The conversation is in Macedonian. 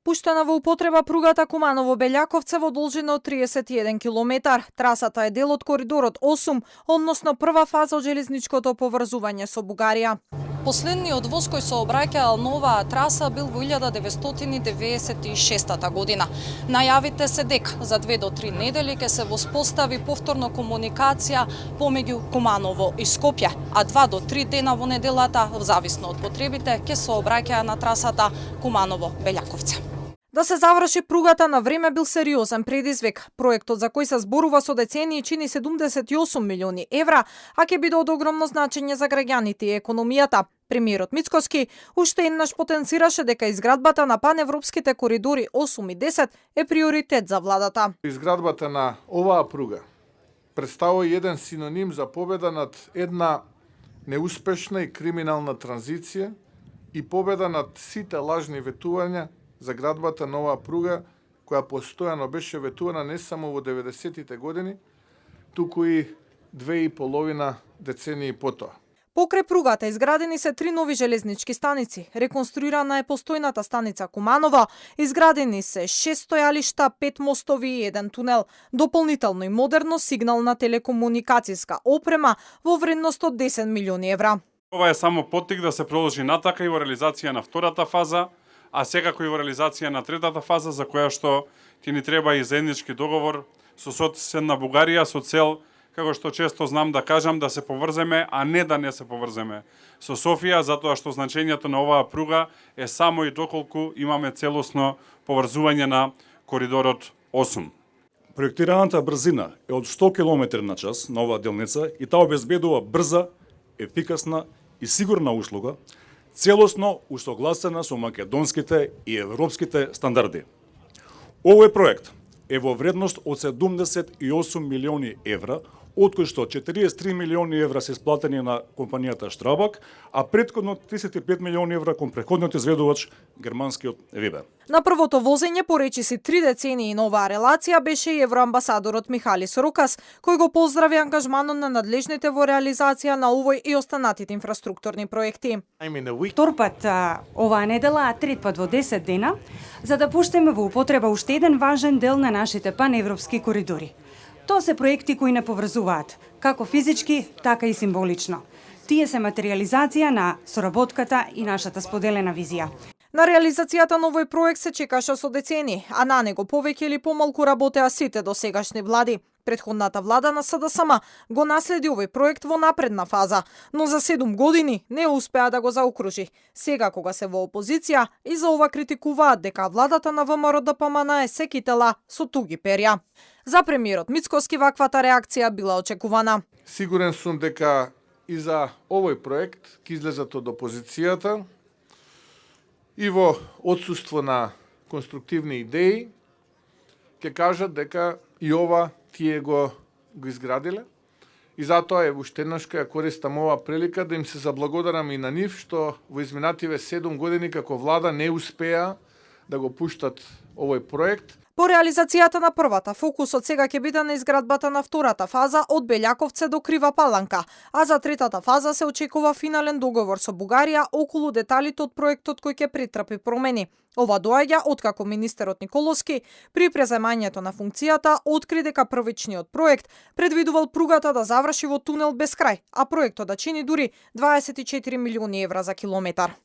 пуштена во употреба пругата Куманово-Белјаковце во должина од 31 километар. Трасата е дел од коридорот 8, односно прва фаза од железничкото поврзување со Бугарија. Последниот воз кој се обраќаал на оваа траса бил во 1996 година. Најавите се дека за 2 до 3 недели ќе се воспостави повторно комуникација помеѓу Куманово и Скопје, а 2 до 3 дена во неделата, зависно од потребите, ќе се обраќаја на трасата Куманово-Белјаковце. Да се заврши пругата на време бил сериозен предизвик. Проектот за кој се зборува со децении чини 78 милиони евра, а ќе биде од огромно значење за граѓаните и економијата. Премиерот Мицкоски уште еднаш потенцираше дека изградбата на паневропските коридори 8 и 10 е приоритет за владата. Изградбата на оваа пруга представува еден синоним за победа над една неуспешна и криминална транзиција и победа над сите лажни ветувања за градбата на оваа пруга, која постојано беше ветувана не само во 90-тите години, туку и 2,5 децении потоа. Покрај пругата изградени се 3 нови железнички станици. Реконструирана е постојната станица Куманово, изградени се 6 стојалишта, 5 мостови и 1 тунел. Дополнително и модерно сигнална телекомуникацијска опрема во вредност од 10 милиони евра. Ова е само поттик да се продолжи натака и во реализација на втората фаза, а секако и во реализација на третата фаза, за која што ти ни треба и заеднички договор со соседна Бугарија со цел, како што често знам да кажам, да се поврземе, а не да не се поврземе со Софија, затоа што значењето на оваа пруга е само и доколку имаме целосно поврзување на коридорот 8. Проектираната брзина е од 100 км на час на оваа делница и таа обезбедува брза, ефикасна и сигурна услуга, целосно усогласена со македонските и европските стандарди. Овој проект е во вредност од 78 милиони евра, од кои што 43 милиони евра се исплатени на компанијата Штрабак, а претходно 35 милиони евра кон претходниот изведувач германскиот Вебер. На првото возење по речиси 3 децении на оваа релација беше и евроамбасадорот Михалис Рокас, кој го поздрави ангажманот на надлежните во реализација на овој и останатите инфраструктурни проекти. Втор пат оваа недела, а трет пат во 10 дена, за да пуштиме во употреба уште еден важен дел на нашите паневропски коридори. Тоа се проекти кои не поврзуваат, како физички, така и символично. Тие се материализација на соработката и нашата споделена визија. На реализацијата на овој проект се чекаше со децени, а на него повеќе или помалку работеа сите досегашни влади. Претходната влада на СДСМ го наследи овој проект во напредна фаза, но за 7 години не успеа да го заокружи. Сега кога се во опозиција, и за ова критикуваат дека владата на ВМРО-ДПМН е се китела со туги перја. За премиерот Мицкоски ваквата реакција била очекувана. Сигурен сум дека и за овој проект ќе излезат од опозицијата и во отсуство на конструктивни идеи ќе кажат дека и ова тие го изградиле. И затоа е уште еднаш ја користам оваа прилика да им се заблагодарам и на нив што во изминативе 7 години како влада не успеа да го пуштат овој проект. По реализацијата на првата, фокусот сега ќе биде на изградбата на втората фаза од Белјаковце до Крива Паланка, а за третата фаза се очекува финален договор со Бугарија околу деталите од проектот кој ќе претрпи промени. Ова доаѓа откако министерот Николовски при преземањето на функцијата откри дека првичниот проект предвидувал пругата да заврши во тунел без крај, а проектот да чини дури 24 милиони евра за километар.